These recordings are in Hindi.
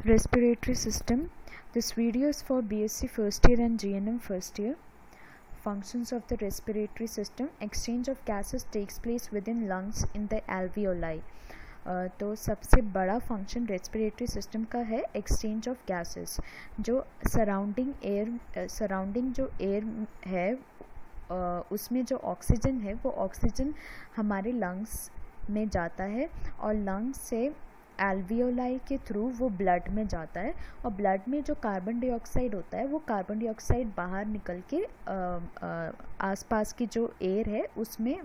Respiratory system. This video is for BSc first year and GNM first year. Functions of the respiratory system. Exchange of gases takes place within lungs in the alveoli. तो सबसे बड़ा फंक्शन रेस्पिरेटरी सिस्टम का है एक्सचेंज ऑफ गैसेस. जो सराउंडिंग जो एयर है उसमें जो ऑक्सीजन है वो ऑक्सीजन हमारे लंग्स में जाता है और लंग्स से एल्वियोलाई के थ्रू वो ब्लड में जाता है और ब्लड में जो कार्बन डाइऑक्साइड होता है वो कार्बन डाइऑक्साइड बाहर निकल के आसपास की जो एयर है उसमें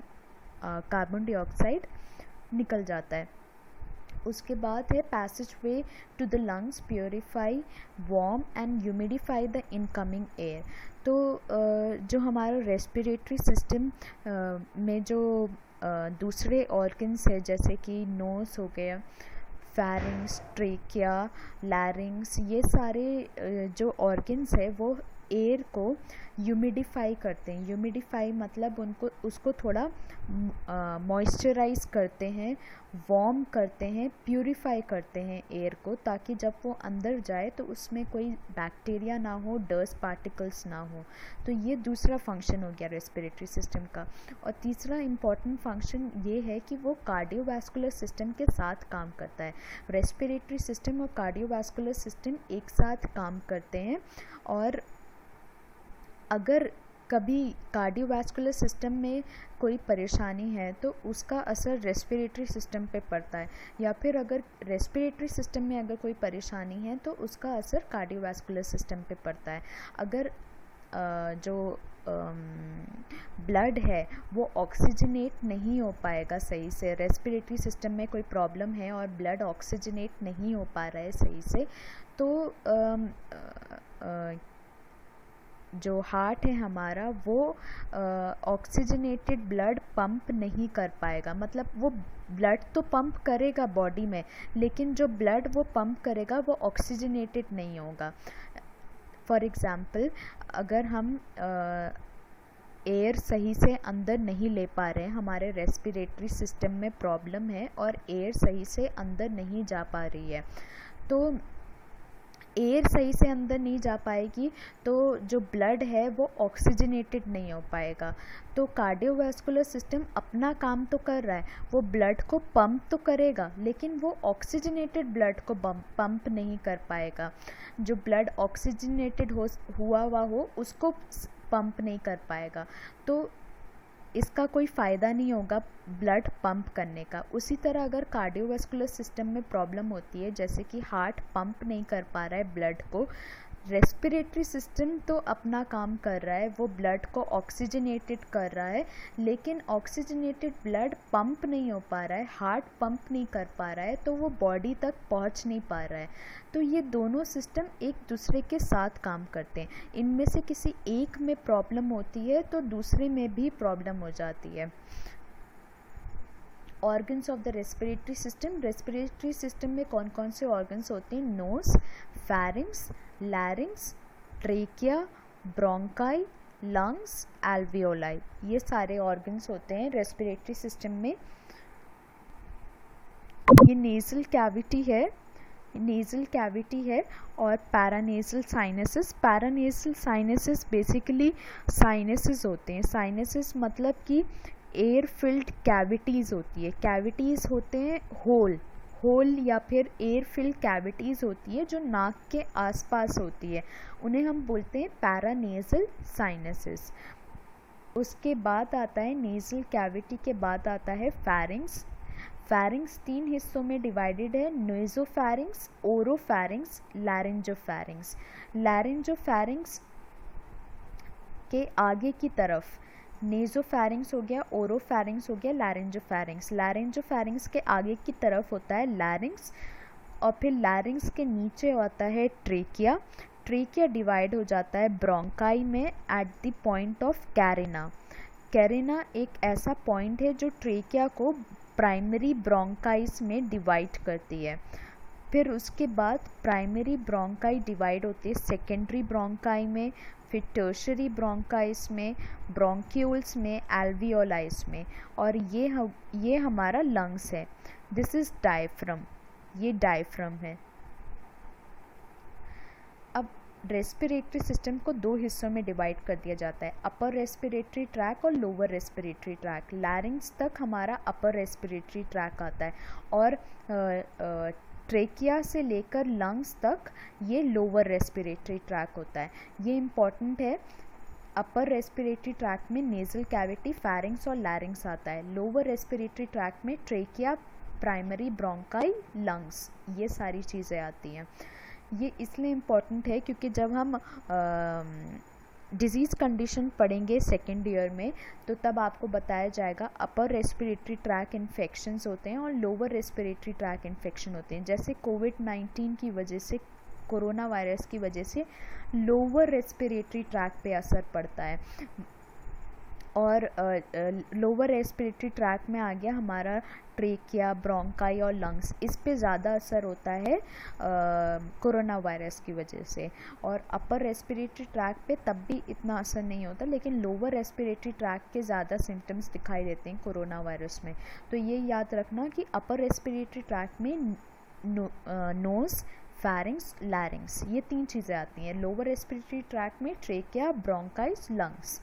कार्बन डाइऑक्साइड निकल जाता है. उसके बाद है passage way to the lungs, purify, warm and humidify the incoming air. तो जो हमारा रेस्पिरेटरी सिस्टम में जो दूसरे ऑर्गन्स है जैसे कि नोज़ हो गया, फेरिंग्स, ट्रेकिया, लैरिंग्स, ये सारे जो ऑर्गन्स है वो एयर को ह्यूमिडिफाई करते हैं. ह्यूमिडिफाई मतलब उसको थोड़ा मॉइस्चराइज करते हैं, वार्म करते हैं, प्यूरिफाई करते हैं एयर को, ताकि जब वो अंदर जाए तो उसमें कोई बैक्टीरिया ना हो, डस्ट पार्टिकल्स ना हो. तो ये दूसरा फंक्शन हो गया रेस्पिरेटरी सिस्टम का. और तीसरा इम्पॉर्टेंट फंक्शन ये है कि वो कार्डियोवास्कुलर सिस्टम के साथ काम करता है. रेस्पिरेटरी सिस्टम और कार्डियोवास्कुलर सिस्टम एक साथ काम करते हैं और अगर कभी कार्डियोवास्कुलर सिस्टम में कोई परेशानी है तो उसका असर रेस्पिरेटरी सिस्टम पे पड़ता है, या फिर अगर रेस्पिरेटरी सिस्टम में अगर कोई परेशानी है तो उसका असर कार्डियोवास्कुलर सिस्टम पे पड़ता है. अगर जो ब्लड है वो ऑक्सीजनेट नहीं हो पाएगा सही से, रेस्पिरेटरी सिस्टम में कोई प्रॉब्लम है और ब्लड ऑक्सीजनेट नहीं हो पा रहा है सही से, तो जो हार्ट है हमारा वो ऑक्सीजनेटेड ब्लड पंप नहीं कर पाएगा. मतलब वो ब्लड तो पंप करेगा बॉडी में, लेकिन जो ब्लड वो पंप करेगा वो ऑक्सीजनेटेड नहीं होगा. फॉर एग्ज़ाम्पल, अगर हम एयर सही से अंदर नहीं ले पा रहे हैं, हमारे रेस्पिरेटरी सिस्टम में प्रॉब्लम है और एयर सही से अंदर नहीं जा पा रही है, तो एयर सही से अंदर नहीं जा पाएगी तो जो ब्लड है वो ऑक्सीजनेटेड नहीं हो पाएगा. तो कार्डियोवास्कुलर सिस्टम अपना काम तो कर रहा है, वो ब्लड को पंप तो करेगा लेकिन वो ऑक्सीजनेटेड ब्लड को पंप नहीं कर पाएगा. जो ब्लड ऑक्सीजनेटेड हुआ हो उसको पंप नहीं कर पाएगा, तो इसका कोई फ़ायदा नहीं होगा ब्लड पंप करने का. उसी तरह अगर कार्डियोवास्कुलर सिस्टम में प्रॉब्लम होती है, जैसे कि हार्ट पंप नहीं कर पा रहा है ब्लड को, रेस्पिरेटरी सिस्टम तो अपना काम कर रहा है, वो ब्लड को ऑक्सीजनेटेड कर रहा है, लेकिन ऑक्सीजनेटेड ब्लड पंप नहीं हो पा रहा है, हार्ट पंप नहीं कर पा रहा है, तो वो बॉडी तक पहुंच नहीं पा रहा है. तो ये दोनों सिस्टम एक दूसरे के साथ काम करते हैं. इनमें से किसी एक में प्रॉब्लम होती है तो दूसरे में भी प्रॉब्लम हो जाती है. Organs of the respiratory system. Respiratory system में कौन कौन से ऑर्गन्स होते हैं? Nose, pharynx, larynx, trachea, bronchi, lungs, alveoli, ये सारे ऑर्गन्स होते हैं रेस्पिरेटरी सिस्टम में. ये नेज़ल कैविटी है और पैरानेज़ल साइनसेस. पैरानेज़ल साइनसेस बेसिकली साइनसेस होते हैं. साइनसेस मतलब कि एयर फिल्ड कैविटीज़ होती है. कैविटीज़ होते हैं होल या फिर एयर फिल्ड कैविटीज़ होती है जो नाक के आसपास होती है, उन्हें हम बोलते हैं पैरानेज़ल साइनसेस. उसके बाद आता है नेज़ल कैविटी के बाद आता है फेरिंग्स. फेरिंग्स 3 हिस्सों में डिवाइडेड है: नेज़ोफेरिंग्स, ओरोफेरिंग्स, लैरिंजोफेरिंग्स. लैरिंजोफेरिंग्स के आगे की तरफ नेज़ोफेरिंग्स हो गया, ओरोफेरिंग्स हो गया, लैरिंजोफेरिंग्स. लैरिंजोफेरिंग्स के आगे की तरफ होता है लैरिंग्स और फिर लैरिंग्स के नीचे होता है ट्रेकिया. ट्रेकिया डिवाइड हो जाता है ब्रोंकाई में at the point of Garena. Garena एक ऐसा पॉइंट है जो ट्रेकिया को प्राइमरी ब्रोंकाइस में डिवाइड करती है. फिर उसके बाद प्राइमरी ब्रोंकाई डिवाइड होती है सेकेंडरी ब्रोंकाई में, फिर टर्शरी ब्रोंकाइस में, ब्रोंक्यूल्स में, एल्वियोलाइस में, और ये हमारा लंग्स है. This is diaphragm. ये डायफ्रम है. रेस्पिरेटरी सिस्टम को दो हिस्सों में डिवाइड कर दिया जाता है, अपर रेस्पिरेटरी ट्रैक और लोअर रेस्पिरेटरी ट्रैक। लैरिंग्स तक हमारा अपर रेस्पिरेटरी ट्रैक आता है और ट्रेकिया से लेकर लंग्स तक ये लोअर रेस्पिरेटरी ट्रैक होता है। ये इम्पॉर्टेंट है। अपर रेस्पिरेटरी ट्रैक में नेज़ल कैविटी, फेरिंग्स और लैरिंग्स आता है। लोअर रेस्पिरेटरी ट्रैक में ट्रेकिया, प्राइमरी ब्रोंकाई, लंग्स, ये सारी चीज़ें आती हैं। ये इसलिए इम्पॉर्टेंट है क्योंकि जब हम डिजीज़ कंडीशन पढ़ेंगे सेकेंड ईयर में तो तब आपको बताया जाएगा अपर रेस्पिरेटरी ट्रैक इन्फेक्शंस होते हैं और लोअर रेस्पिरेटरी ट्रैक इन्फेक्शन होते हैं। जैसे कोविड-19 की वजह से, कोरोना वायरस की वजह से लोअर रेस्पिरेटरी ट्रैक पे असर पड़ता है और लोअर रेस्पिरेटरी ट्रैक में आ गया हमारा ट्रेकिया, ब्रोंकाई और लंग्स, इस पे ज़्यादा असर होता है कोरोना वायरस की वजह से। और अपर रेस्पिरेटरी ट्रैक पे तब भी इतना असर नहीं होता, लेकिन लोअर रेस्पिरेटरी ट्रैक के ज़्यादा सिम्टम्स दिखाई देते हैं कोरोना वायरस में। तो ये याद रखना कि अपर रेस्पिरेटरी ट्रैक में नोज़, फेरिंग्स, लैरिंग्स, ये तीन चीज़ें आती हैं। लोअर रेस्पिरेटरी ट्रैक में ट्रेकिया, ब्रोंकाइस, लंग्स।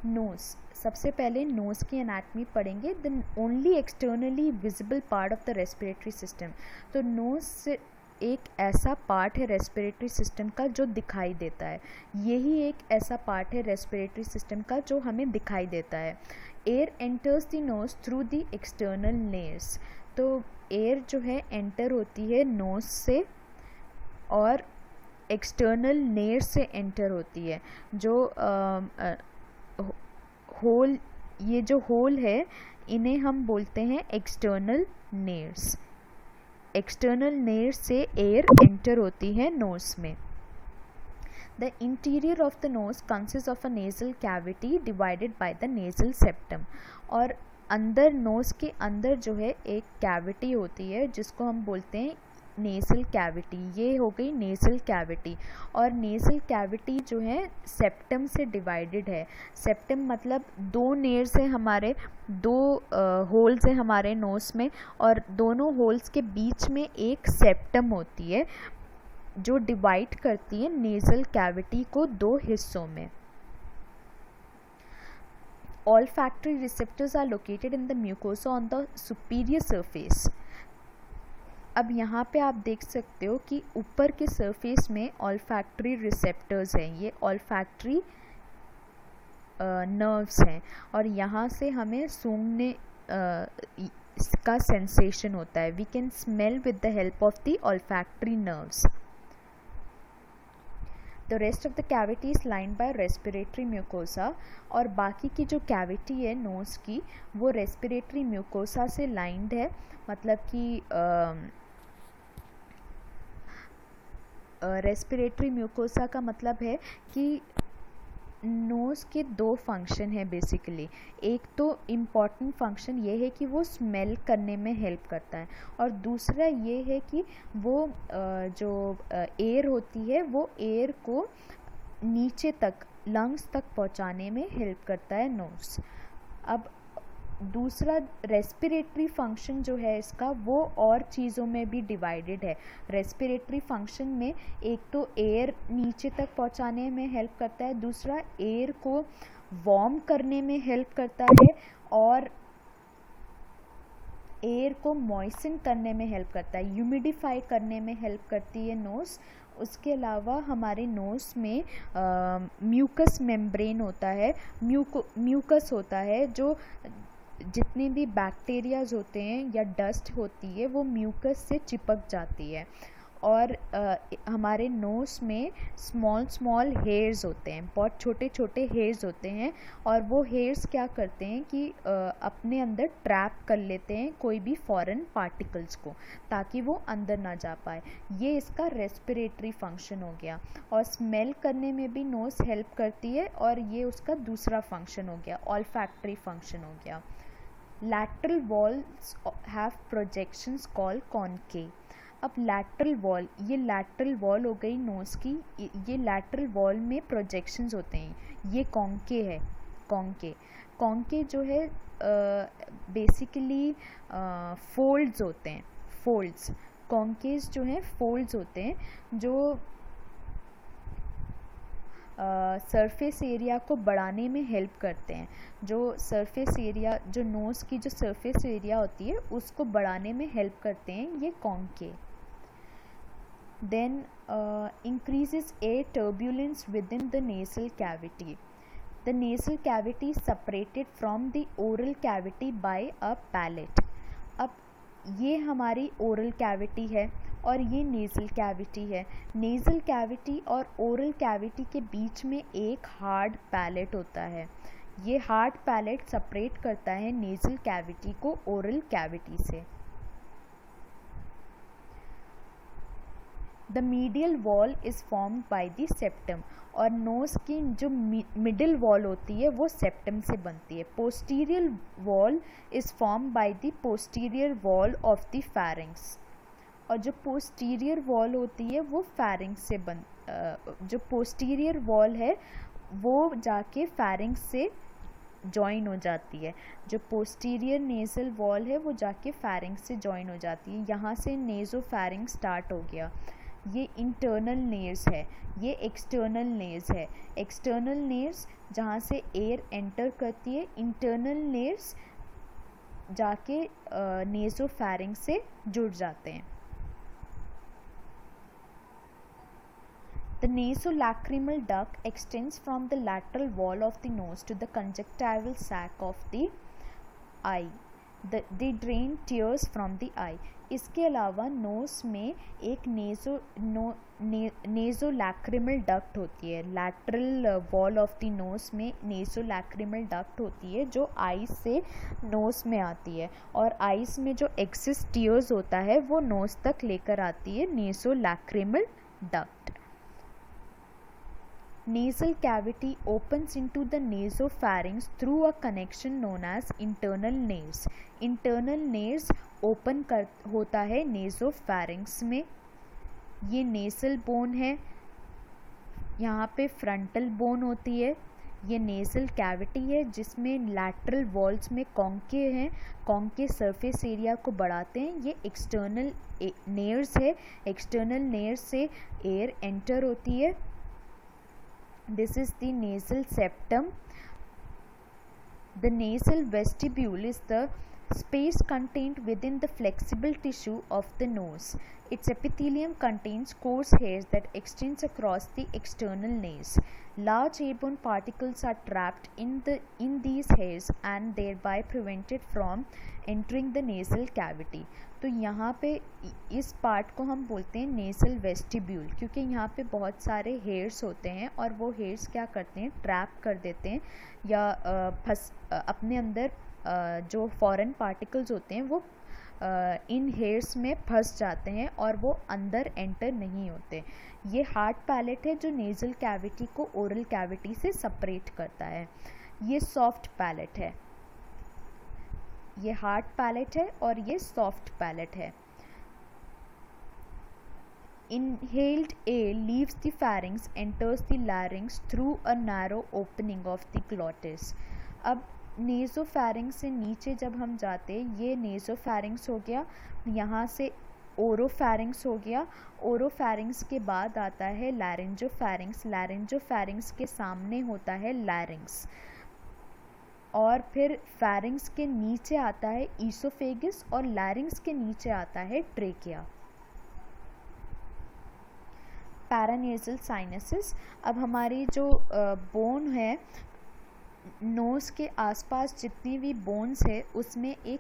नोज़, सबसे पहले नोज़ की एनाटमी पढ़ेंगे, the only externally visible part of the respiratory system. तो नोज़ एक ऐसा पार्ट है रेस्पिरेटरी सिस्टम का जो दिखाई देता है। यही एक ऐसा पार्ट है रेस्पिरेटरी सिस्टम का जो हमें दिखाई देता है। Air enters the nose through the external nares. तो एयर जो है एंटर होती है नोज़ से और एक्सटर्नल नेयर से एंटर होती है। जो होल, ये जो होल है इन्हें हम बोलते हैं एक्सटर्नल नेयर्स। एक्सटर्नल नेयर से एयर एंटर होती है नोज़ में। The interior of the nose consist of a nasal cavity divided by the nasal septum. और अंदर, नोज़ के अंदर जो है एक कैविटी होती है जिसको हम बोलते हैं नेज़ल कैविटी। ये हो गई नेज़ल कैविटी। और नेज़ल कैविटी जो है सेप्टम से डिवाइडेड है। सेप्टम मतलब दो नेयर्स हैं हमारे, दो होल्स हैं हमारे नोज़ में और दोनों होल्स के बीच में एक सेप्टम होती है जो डिवाइड करती है नेज़ल कैविटी को दो हिस्सों में। Olfactory receptors are located in the mucosa on the superior surface. अब यहाँ पे आप देख सकते हो कि ऊपर के सरफेस में ऑल्फैक्ट्री रिसेप्टर्स हैं। ये ऑल्फैक्ट्री नर्व्स हैं और यहाँ से हमें सूंघने का सेंसेशन होता है। We can smell with the help of the olfactory nerves. The rest of the cavity is lined by respiratory mucosa. और बाकी की जो कैविटी है नोज़ की वो रेस्पिरेटरी म्यूकोसा से लाइंड है। मतलब कि रेस्पिरेटरी म्यूकोसा का मतलब है कि नोज़ के दो फंक्शन है बेसिकली। एक तो इम्पॉर्टेंट फंक्शन ये है कि वो स्मेल करने में हेल्प करता है और दूसरा ये है कि वो जो एयर होती है वो एयर को नीचे तक, लंग्स तक पहुंचाने में हेल्प करता है नोज़। अब दूसरा रेस्पिरेटरी फंक्शन जो है इसका वो और चीज़ों में भी डिवाइडेड है। रेस्पिरेटरी फंक्शन में एक तो एयर नीचे तक पहुंचाने में हेल्प करता है, दूसरा एयर को वार्म करने में हेल्प करता है और एयर को मॉइस्चन करने में हेल्प करता है, ह्यूमिडिफाई करने में हेल्प करती है नोज़। उसके अलावा हमारे नोज़ में म्यूकस मेम्ब्रेन होता है, म्यूकस होता है, जो जितने भी बैक्टीरियाज होते हैं या डस्ट होती है वो म्यूकस से चिपक जाती है। और हमारे नोज़ में स्मॉल हेयर्स होते हैं, बहुत छोटे छोटे हेयर्स होते हैं और वो हेयर्स क्या करते हैं कि अपने अंदर ट्रैप कर लेते हैं कोई भी फॉरेन पार्टिकल्स को ताकि वो अंदर ना जा पाए। ये इसका रेस्पिरेटरी फंक्शन हो गया। और स्मेल करने में भी नोज़ हेल्प करती है और ये उसका दूसरा फंक्शन हो गया, ऑल्फैक्टरी फंक्शन हो गया। Lateral walls have projections called concave. अब लैटरल वॉल, ये लैटरल वॉल हो गई नोज़ की, ये लैटरल वॉल में प्रोजेक्शंस होते हैं, ये कॉन्के है। कॉन्के जो है बेसिकली फोल्ड्स होते हैं, फोल्ड्स। कॉन्केज जो हैं फोल्ड्स होते हैं जो सरफेस एरिया को बढ़ाने में हेल्प करते हैं। जो सरफेस एरिया, जो नोज़ की जो सरफेस एरिया होती है उसको बढ़ाने में हेल्प करते हैं ये concave. Then increases air turbulence within the nasal cavity. The nasal cavity is separated from the oral cavity by a palate। अब ये हमारी ओरल कैविटी है और ये नेज़ल कैविटी है। नेज़ल कैविटी और ओरल कैविटी के बीच में एक हार्ड पैलेट होता है। ये हार्ड पैलेट सेपरेट करता है नेज़ल कैविटी को ओरल कैविटी से। The medial wall is formed by the septum. और नोज़ की जो मिडिल वॉल होती है वो सेप्टम से बनती है। Posterior wall is form by the posterior wall of the फैरिंग्स। और जो पोस्टीरियर वॉल होती है वो फैरिंग्स से जो पोस्टीरियर वॉल है वो जाके फैरिंग्स से जॉइन हो जाती है। जो पोस्टीरियर नेज़ल वॉल है वो जाके फैरिंग्स से जॉइन हो जाती है। यहाँ से नेज़ोफैरिंग स्टार्ट हो गया। ये इंटरनल नेर्स है, ये एक्सटर्नल नेर्स है। एक्सटर्नल नेर्स जहाँ से एयर एंटर करती है, इंटरनल नेर्स जाके नेज़ोफैरिंग से जुड़ जाते हैं। The nasolacrimal duct extends from the lateral wall of the nose to the conjunctival sac of the eye. They drain tears from the eye. इसके अलावा नोज़ में एक नेज़ोलैक्रिमल डक्ट होती है। Lateral wall of the nose में नेज़ोलैक्रिमल डक्ट होती है जो आईज से नोज़ में आती है, और आईज में जो एक्सेस टीयर्स होता है वो नोज़ तक लेकर आती है नेज़ोलैक्रिमल duct. Nasal cavity opens into the nasopharynx through a connection known as internal nares. Internal nares open होता है nasopharynx में। ये nasal bone है, यहाँ पे frontal bone होती है। ये nasal cavity है जिसमें lateral walls में कॉन्के हैं, कॉन्के surface area को बढ़ाते हैं। ये external nares है, external nares से air enter होती है। This is the nasal septum. The nasal vestibule is the space contained within the flexible tissue of the nose. Its epithelium contains coarse hairs that extends across the external nares. Large airborne particles are trapped in these hairs and thereby prevented from entering the nasal cavity. तो यहाँ पे इस पार्ट को हम बोलते हैं नेसल वेस्टिब्यूल, क्योंकि यहाँ पे बहुत सारे हेयर्स होते हैं और वो हेयर्स क्या करते हैं, ट्रैप कर देते हैं या अपने अंदर जो फॉरेन पार्टिकल्स होते हैं वो इन हेयर्स में फंस जाते हैं और वो अंदर एंटर नहीं होते। ये हार्ड पैलेट है जो नेज़ल कैविटी को ओरल कैविटी से सेपरेट करता है। ये सॉफ्ट पैलेट है, ये हार्ड पैलेट है और ये सॉफ्ट पैलेट है। Inhaled air leaves the pharynx, enters the larynx through a narrow opening of the glottis. अब नेज़ोफैरिंक्स से नीचे जब हम जाते हैं, ये नेज़ोफैरिंक्स हो गया, यहाँ से ओरोफैरिंक्स हो गया। ओरोफैरिंक्स के बाद आता है लैरिंजोफैरिंक्स। लैरिंजोफैरिंक्स के सामने होता है लैरिंक्स, और फिर फैरिंक्स के नीचे आता है ईसोफेगस और लैरिंक्स के नीचे आता है ट्रेकिया। पैरानेज़ल साइनसेस। अब हमारी जो बोन है, नोज़ के आसपास जितनी भी बोन्स है उसमें एक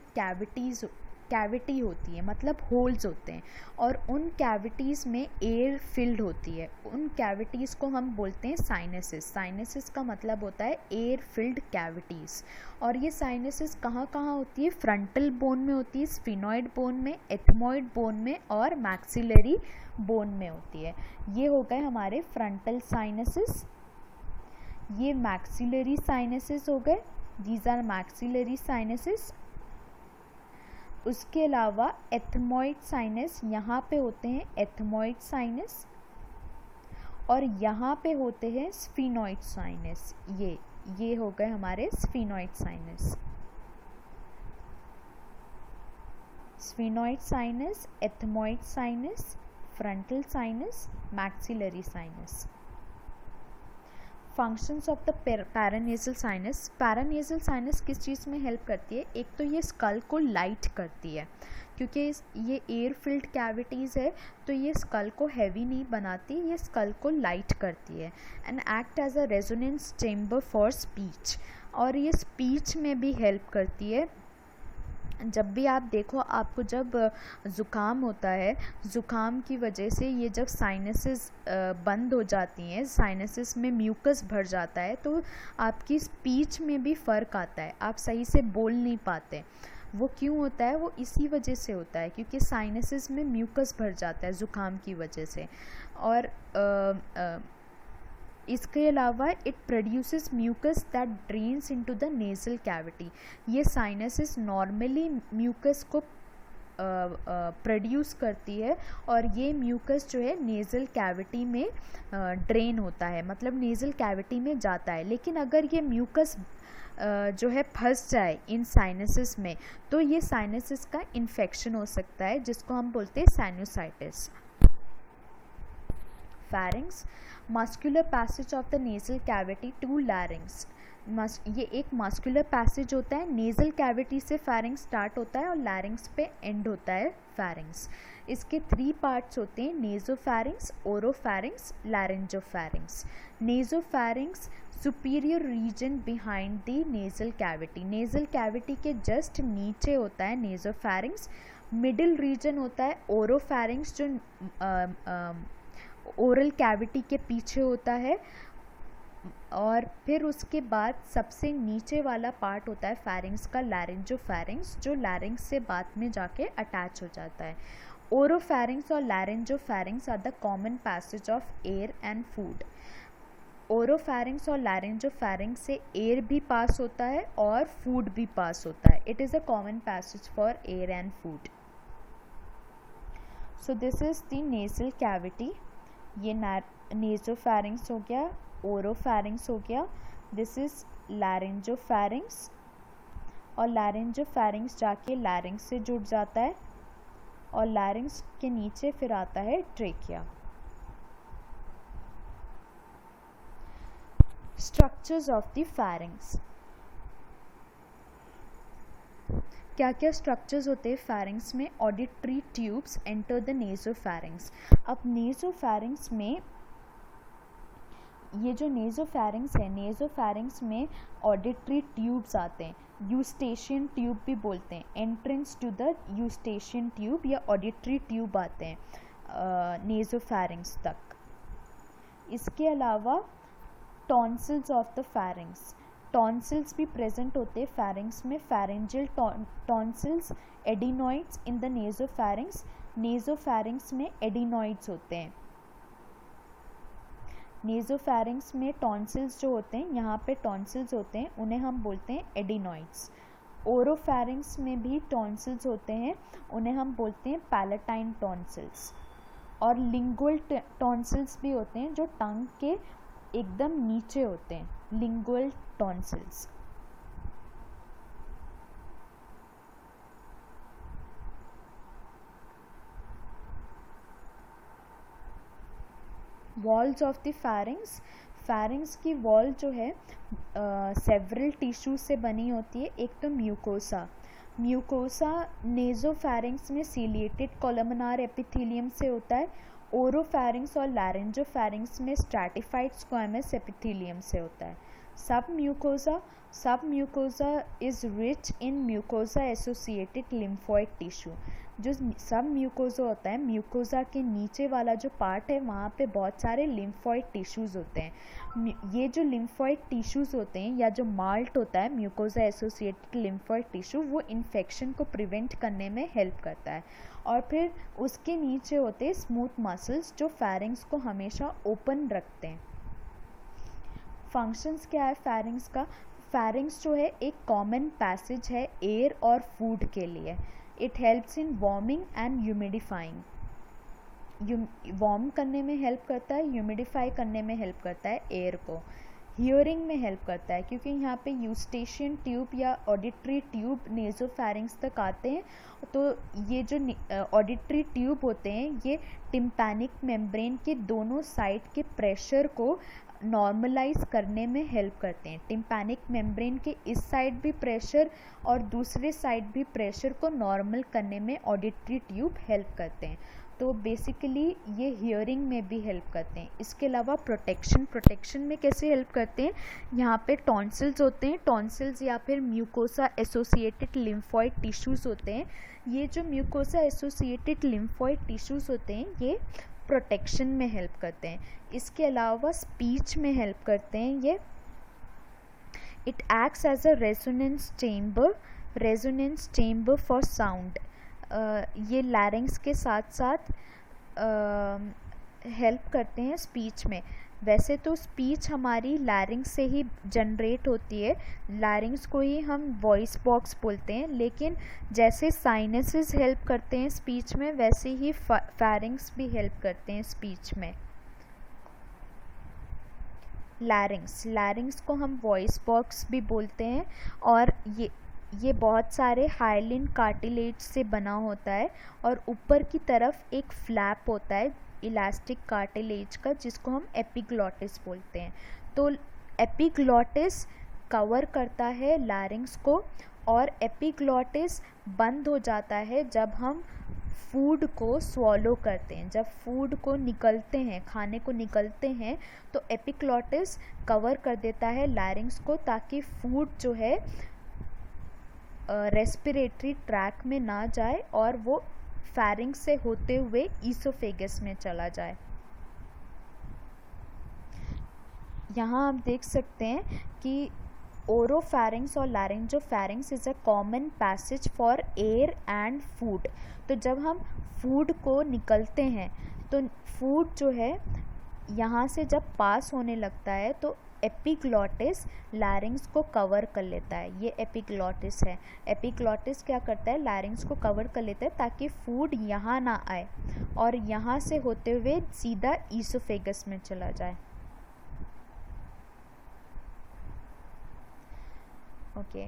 कैविटी होती है, मतलब होल्स होते हैं, और उन कैविटीज़ में एयर फिल्ड होती है। उन कैविटीज़ को हम बोलते हैं साइनसेस। साइनसेस का मतलब होता है एयर फिल्ड कैविटीज़। और ये साइनसेस कहाँ कहाँ होती है, फ्रंटल बोन में होती है, स्फिनॉइड बोन में, एथमॉइड बोन में और मैक्सिलरी बोन में होती है। ये हो गए हमारे फ्रंटल साइनसेस। ये मैक्सिलरी साइनसेस हो गए, दीज आर मैक्सिलरी साइनसेस। उसके अलावा एथमॉइड साइनस यहाँ पे होते हैं, एथमॉइड साइनस, और यहाँ पे होते हैं स्फिनॉइड साइनस। ये हो गए हमारे sphenoid sinus. Sphenoid sinus, ethmoid sinus, frontal sinus, maxillary sinus. Functions of the paranasal sinus. Paranasal sinus किस चीज़ में हेल्प करती है? एक तो ये स्कल को लाइट करती है, क्योंकि ये एयर फिल्ड कैविटीज़ है तो ये स्कल को हैवी नहीं बनाती, ये स्कल को लाइट करती है। And act as a resonance chamber for speech, और ये स्पीच में भी हेल्प करती है। जब भी आप देखो, आपको जब ज़ुकाम होता है, ज़ुकाम की वजह से ये जब साइनसेस बंद हो जाती हैं, साइनसेस में म्यूकस भर जाता है, तो आपकी स्पीच में भी फ़र्क आता है, आप सही से बोल नहीं पाते। वो क्यों होता है? वो इसी वजह से होता है, क्योंकि साइनसेस में म्यूकस भर जाता है ज़ुकाम की वजह से। और इसके अलावा it produces mucus that drains into the nasal cavity. ये साइनसेस नॉर्मली म्यूकस को प्रोड्यूस करती है, और ये म्यूकस जो है नेज़ल कैविटी में ड्रेन होता है, मतलब नेज़ल कैविटी में जाता है। लेकिन अगर ये म्यूकस जो है फंस जाए इन साइनसेस में, तो ये साइनसेस का इन्फेक्शन हो सकता है, जिसको हम बोलते हैं sinusitis. Pharynx, muscular passage of the nasal cavity to larynx. ये एक मस्कुलर पैसेज होता है, नेज़ल कैविटी से फैरिंग्स स्टार्ट होता है और लैरिंग्स पे एंड होता है फैरिंग्स। इसके 3 पार्ट्स होते हैं, nasopharynx, oropharynx, laryngopharynx. Nasopharynx superior region behind the nasal cavity, nasal cavity के जस्ट नीचे होता है नेज़ोफैरिंग्स। मिडिल रीजन होता है ओरोफैरिंग्स, जो ओरल कैविटी के पीछे होता है, और फिर उसके बाद सबसे नीचे वाला पार्ट होता है फैरिंग्स का, लैरिंजोफैरिंग्स, जो लैरिंग्स से बाद में जाके अटैच हो जाता है। ओरोफैरिंग्स और laryngopharynx are the common passage of air and food. Oropharynx और लैरिंजोफैरिंग्स से एयर भी पास होता है और फूड भी पास होता है। It is a common passage for air and food. So this is the nasal cavity. ये नेज़ोफैरिंग्स हो गया, ओरोफैरिंग्स हो गया, दिस इज़ लैरिंजोफैरिंग्स, और लैरिंजोफैरिंग्स जाके लैरिंग्स से जुड़ जाता है, और लैरिंग्स के नीचे फिर आता है trachea. Structures of the pharynx. क्या क्या स्ट्रक्चर्स होते हैं फैरिंग्स में? Auditory tubes enter the nasopharynx. अब नेज़ोफैरिंग्स में, ये जो नेज़ोफैरिंग्स है, नेज़ोफैरिंग्स में ऑडिटरी ट्यूब्स आते हैं, यूस्टेशियन ट्यूब भी बोलते हैं। Entrance to the Eustachian tube या ऑडिटरी ट्यूब आते हैं नेज़ोफैरिंग्स तक। इसके अलावा tonsils of the pharynx, tonsils भी प्रेजेंट होते हैं फैरिंग्स में। Pharyngeal tonsils, adenoids in the nasopharynx. Nasopharynx में एडिनॉइड्स होते हैं। नेज़ोफैरिंग्स में टॉन्सिल्स जो होते हैं, यहाँ पे टॉन्सिल्स होते हैं, उन्हें हम बोलते हैं एडिनॉइड्स। ओरोफैरिंग्स में भी टॉन्सिल्स होते हैं, उन्हें हम बोलते हैं पैलेटाइन टॉन्सिल्स। और लिंगुअल टॉन्सिल्स भी होते हैं, जो टंग के एकदम नीचे होते हैं, lingual tonsils. Walls of the फैरिंग्स। फैरिंग्स की वॉल जो है सेवरल टिश्यूज से बनी होती है। एक तो म्यूकोसा, म्यूकोसा नेज़ोफैरिंग्स में सीलिएटेड कोलमनार एपिथेलियम से होता है। ओरोफैरिंग्स और लैरिंजोफैरिंग्स में स्ट्रैटिफाइड स्क्वैमस एपिथेलियम से होता है। सब mucosa is rich in mucosa associated lymphoid tissue. जो सब म्यूकोसा होता है, म्यूकोसा के नीचे वाला जो पार्ट है, वहाँ पे बहुत सारे लिम्फोइड टिश्यूज़ होते हैं। ये जो लिम्फोइड टिश्यूज़ होते हैं, या जो माल्ट होता है म्यूकोसा एसोसिएटेड लिम्फोइड टिश्यू, वो इन्फेक्शन को प्रिवेंट करने में हेल्प करता है। और फिर उसके नीचे होते हैं स्मूथ मसल्स, जो फैरिंग्स को हमेशा ओपन रखते हैं। फंक्शंस क्या है फैरिंग्स का? फैरिंग्स जो है एक कॉमन पैसेज है एयर और फूड के लिए। It helps in warming and humidifying, warm करने में हेल्प करता है, ह्यूमिडिफाई करने में हेल्प करता है एयर को। हियरिंग में हेल्प करता है, क्योंकि यहाँ पे यूस्टेशियन ट्यूब या ऑडिटरी ट्यूब नेज़ोफैरिंक्स तक आते हैं। तो ये जो ऑडिटरी ट्यूब होते हैं ये टिम्पैनिक मेम्ब्रेन के दोनों साइड के प्रेशर को नॉर्मलाइज करने में हेल्प करते हैं। टिम्पैनिक मेम्ब्रेन के इस साइड भी प्रेशर और दूसरे साइड भी प्रेशर को नॉर्मल करने में ऑडिटरी ट्यूब हेल्प करते हैं। तो बेसिकली ये हियरिंग में भी हेल्प करते हैं। इसके अलावा प्रोटेक्शन में कैसे हेल्प करते हैं, यहाँ पे टॉन्सिल्स होते हैं, टॉन्सिल्स या फिर म्यूकोसा एसोसिएटेड लिम्फॉइड टिश्यूज़ होते हैं। ये जो म्यूकोसा एसोसिएटेड लिम्फॉइड टिश्यूज़ होते हैं ये प्रोटेक्शन में हेल्प करते हैं। इसके अलावा स्पीच में हेल्प करते हैं ये। It acts as a resonance chamber for sound. ये लैरिंग्स के साथ साथ हेल्प करते हैं स्पीच में। वैसे तो स्पीच हमारी लैरिंग्स से ही जनरेट होती है, लैरिंग्स को ही हम वॉइस बॉक्स बोलते हैं, लेकिन जैसे साइनसेस हेल्प करते हैं स्पीच में वैसे ही फैरिंग्स भी हेल्प करते हैं स्पीच में। लैरिंग्स को हम वॉइस बॉक्स भी बोलते हैं और ये बहुत सारे हाइलिन कार्टिलेज से बना होता है और ऊपर की तरफ एक फ्लैप होता है इलास्टिक कार्टिलेज का जिसको हम एपिग्लॉटिस बोलते हैं। तो एपिग्लॉटिस कवर करता है लैरिंग्स को और एपिग्लॉटिस बंद हो जाता है जब हम फूड को स्वॉलो करते हैं, जब फूड को निकलते हैं, खाने को निकलते हैं तो एपिग्लॉटिस कवर कर देता है लैरिंग्स को ताकि फूड जो है रेस्पिरेटरी ट्रैक में ना जाए और वो फैरिंग्स से होते हुए ईसोफेगस में चला जाए। यहाँ आप देख सकते हैं कि ओरोफैरिंग्स और laryngopharynx is a common passage for air and food. तो जब हम फूड को निकलते हैं तो फूड जो है यहाँ से जब पास होने लगता है तो एपिग्लॉटिस लैरिंग्स को कवर कर लेता है। ये एपिग्लॉटिस है। एपिग्लॉटिस क्या करता है, लैरिंग्स को कवर कर लेता है ताकि फूड यहाँ ना आए और यहाँ से होते हुए सीधा ईसोफेगस में चला जाए। ओके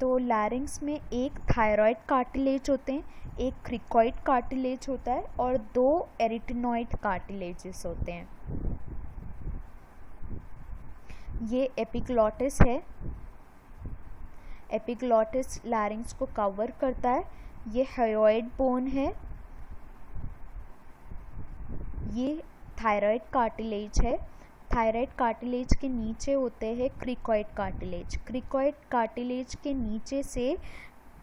तो लैरिंग्स में एक थायराइड कार्टिलेज होते हैं, एक क्रिकॉइड कार्टिलेज होता है और 2 एरिटेनॉइड कार्टिलेजेस होते हैं। ये एपिग्लॉटिस है। एपिग्लॉटिस लैरिंग्स को कवर करता है। ये हायोइड बोन है। ये थायराइड कार्टिलेज है। थायराइड कार्टिलेज के नीचे होते हैं क्रिकॉइड कार्टिलेज। क्रिकॉइड कार्टिलेज के नीचे से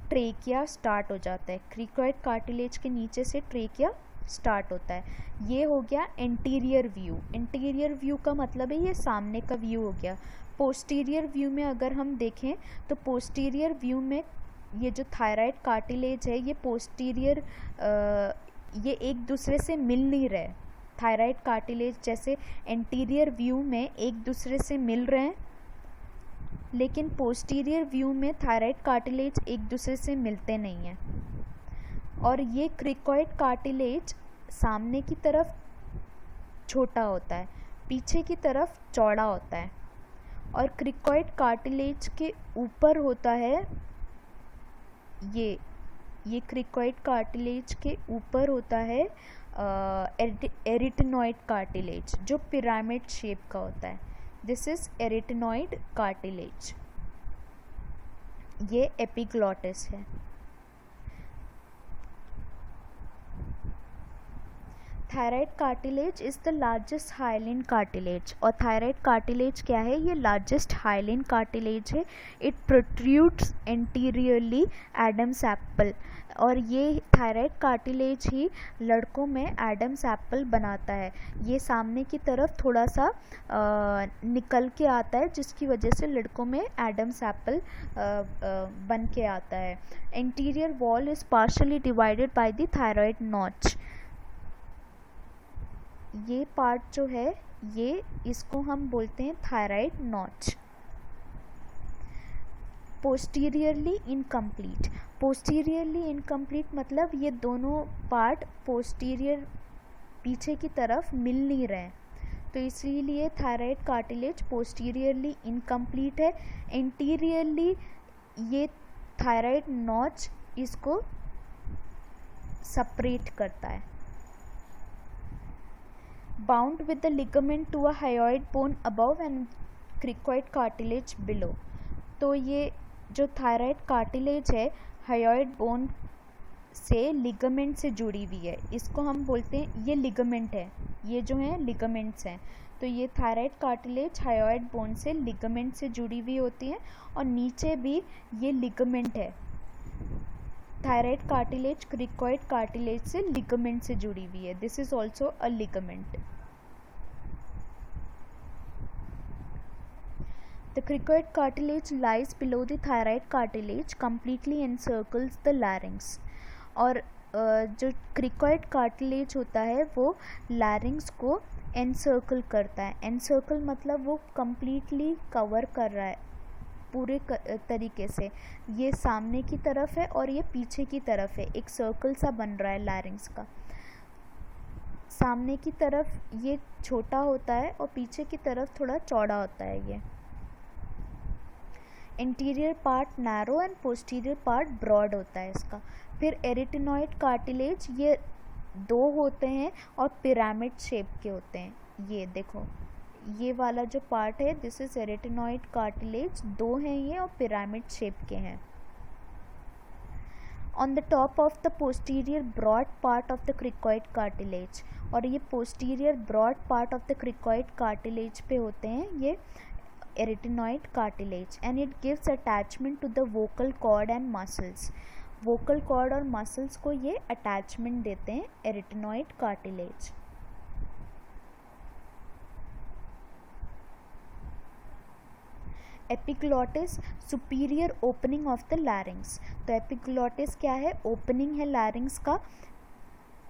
ट्रेकिया स्टार्ट हो जाता है। क्रिकॉइड कार्टिलेज के नीचे से ट्रेकिया स्टार्ट होता है। ये हो गया एंटीरियर व्यू। एंटीरियर व्यू का मतलब है ये सामने का व्यू हो गया। पोस्टीरियर व्यू में अगर हम देखें तो पोस्टीरियर व्यू में ये जो थायराइड कार्टिलेज है ये पोस्टीरियर ये एक दूसरे से मिल नहीं रहे। थायराइड कार्टिलेज जैसे एंटीरियर व्यू में एक दूसरे से मिल रहे हैं, लेकिन पोस्टीरियर व्यू में थायराइड कार्टिलेज एक दूसरे से मिलते नहीं हैं। और ये क्रिकॉइड कार्टिलेज सामने की तरफ छोटा होता है, पीछे की तरफ चौड़ा होता है। और क्रिकॉइड कार्टिलेज के ऊपर होता है ये क्रिकॉइड कार्टिलेज के ऊपर होता है एरिटेनॉइड कार्टिलेज जो पिरामिड शेप का होता है। This is एरिटेनॉइड cartilage. ये एपिग्लॉटिस है। Thyroid cartilage is the largest hyaline cartilage. और थायराइड कार्टिलेज क्या है, ये लार्जेस्ट हाइलिन कार्टिलेज है। It protrudes anteriorly Adam's apple. और ये थायराइड कार्टिलेज ही लड़कों में एडम्स एप्पल बनाता है। ये सामने की तरफ थोड़ा सा निकल के आता है जिसकी वजह से लड़कों में एडम्स एप्पल बन के आता है। Interior wall is partially divided by the thyroid notch. ये पार्ट जो है ये इसको हम बोलते हैं thyroid notch. Posteriorly incomplete. Posteriorly incomplete मतलब ये दोनों पार्ट पोस्टीरियर पीछे की तरफ मिल नहीं रहे। तो इसीलिए थायराइड कार्टिलेज पोस्टीरियरली इनकम्प्लीट है। एंटीरियरली ये थायराइड नॉच इसको सेपरेट करता है। Bound with the ligament to a hyoid bone above and cricoid cartilage below. तो ये जो थायराइड कार्टिलेज है हायोइड बोन से लिगामेंट से जुड़ी हुई है, इसको हम बोलते हैं, ये लिगामेंट है, ये जो है लिगामेंट्स हैं। तो ये थायराइड कार्टिलेज हायोइड बोन से लिगामेंट से जुड़ी हुई होती है और नीचे भी ये लिगामेंट है। थायराइड कार्टिलेज क्रिकॉइड कार्टिलेज से लिगामेंट से जुड़ी हुई है। This is also a ligament. The cricoid cartilage lies below the thyroid cartilage, completely encircles the larynx. और जो क्रिकॉइड कार्टिलेज होता है वो लैरिंग्स को एनसर्कल करता है। एनसर्कल मतलब वो कम्प्लीटली कवर कर रहा है पूरे तरीके से। ये सामने की तरफ है और ये पीछे की तरफ है, एक सर्कल सा बन रहा है लैरिंग्स का। सामने की तरफ ये छोटा होता है और पीछे की तरफ थोड़ा चौड़ा होता है ये। Interior part narrow and posterior part broad होता है इसका। फिर एरिटेनॉइड कार्टिलेज, ये दो होते हैं और पिरामिड शेप के होते हैं। ये देखो, ये वाला जो पार्ट है दिस इज एरिटेनॉइड कार्टिलेज, दो हैं ये और पिरामिड शेप के हैं। On the top of the posterior broad part of the cricoid cartilage, और ये posterior broad part of the cricoid cartilage पे होते हैं ये arytenoid cartilage, and it gives attachment to the vocal cord and muscles. Vocal cord और मसल्स को ये अटैचमेंट देते हैं arytenoid cartilage. Epiglottis, superior opening of the larynx. तो एपिग्लॉटिस क्या है? ओपनिंग है लैरिंग्स का,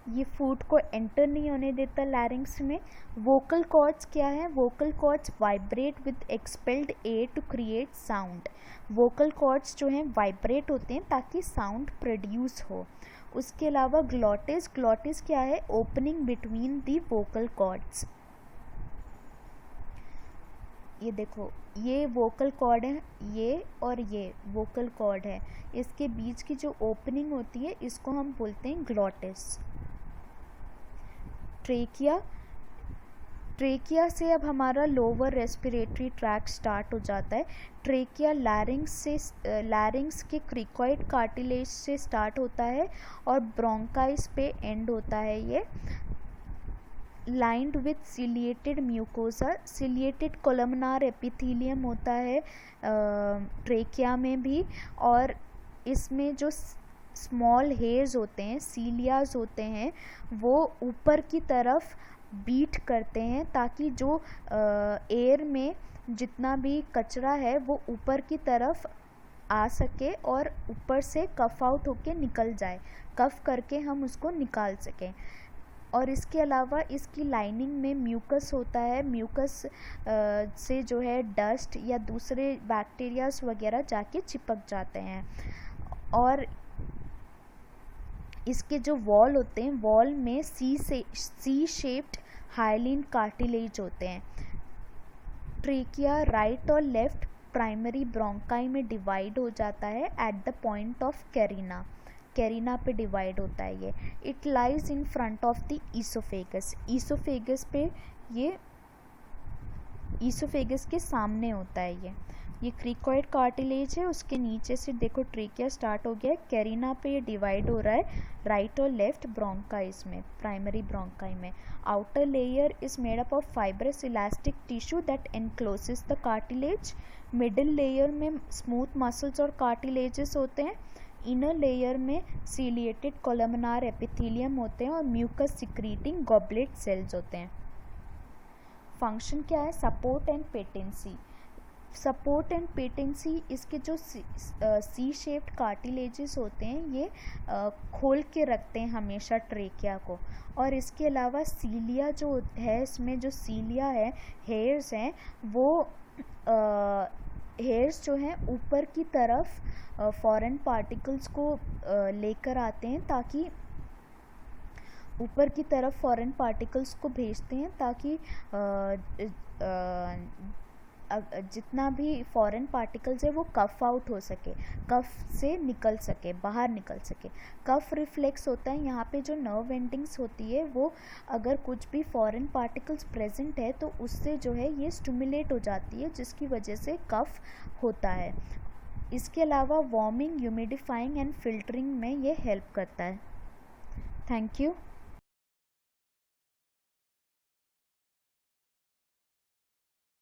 ये फूड को एंटर नहीं होने देता लैरिंग्स में। वोकल कॉर्ड्स क्या है? Vocal cords vibrate with expelled air to create sound. Vocal cords जो हैं वाइब्रेट होते हैं ताकि साउंड प्रोड्यूस हो। उसके अलावा ग्लॉटिस, ग्लॉटिस क्या है? Opening between the vocal cords. ये देखो, ये वोकल कॉर्ड है, ये और ये वोकल कॉर्ड है, इसके बीच की जो ओपनिंग होती है इसको हम बोलते हैं ग्लॉटिस। ट्रेकिया, ट्रेकिया से अब हमारा लोअर रेस्पिरेटरी ट्रैक स्टार्ट हो जाता है। ट्रेकिया लैरिंग्स से, लैरिंग्स के क्रिकॉइड कार्टिलेज से स्टार्ट होता है और ब्रोंकाइस पे एंड होता है ये। Lined with ciliated mucosa, ciliated columnar epithelium होता है ट्रेकिया में भी, और इसमें जो स्मॉल हेयर्स होते हैं, सीलियाज होते हैं, वो ऊपर की तरफ बीट करते हैं ताकि जो एयर में जितना भी कचरा है वो ऊपर की तरफ आ सके और ऊपर से कफ आउट होके निकल जाए, कफ करके हम उसको निकाल सकें। और इसके अलावा इसकी लाइनिंग में म्यूकस होता है, म्यूकस से जो है डस्ट या दूसरे बैक्टीरियाज वगैरह जाके चिपक जाते हैं। और इसके जो वॉल होते हैं, वॉल में सी शेप्ड हाइलिन कार्टिलेज होते हैं। ट्रेकिया राइट और लेफ्ट प्राइमरी ब्रोंकाई में डिवाइड हो जाता है at the point of carina, carina पे डिवाइड होता है ये। It lies in front of the oesophagus, oesophagus पे ये, ईसोफेगस के सामने होता है ये क्रिकॉइड कार्टिलेज है, उसके नीचे से देखो ट्रेकिया स्टार्ट हो गया है, कैरिना पे ये डिवाइड हो रहा है राइट और लेफ्ट ब्रोंकाइज में, प्राइमरी ब्रोंकाई में। Outer layer is made up of fibrous elastic tissue that encloses the cartilage. Middle layer में स्मूथ मसल्स और कार्टिलेजेस होते हैं। इनर लेयर में सीलिएटेड कोलमनार एपिथेलियम होते हैं और म्यूकस सिक्रीटिंग गॉबलेट सेल्स होते हैं। फंक्शन क्या है? Support and patency. Support and patency, इसके जो सी शेप्ड कार्टिलेजेस होते हैं ये खोल के रखते हैं हमेशा ट्रेकिया को। और इसके अलावा सीलिया जो है, इसमें जो सीलिया है, हेयर्स हैं, वो हेयर्स जो हैं ऊपर की तरफ फॉरेन पार्टिकल्स को लेकर आते हैं ताकि ऊपर की तरफ फॉरेन पार्टिकल्स को भेजते हैं ताकि जितना भी फॉरेन पार्टिकल्स है वो कफ आउट हो सके, कफ से निकल सके, बाहर निकल सके। कफ रिफ्लेक्स होता है, यहाँ पे जो नर्व एंडिंग्स होती है वो अगर कुछ भी फॉरेन पार्टिकल्स प्रेजेंट है तो उससे जो है ये स्टिमुलेट हो जाती है, जिसकी वजह से कफ होता है। इसके अलावा वार्मिंग, ह्यूमिडिफाइंग एंड फिल्टरिंग में ये हेल्प करता है। Thank you.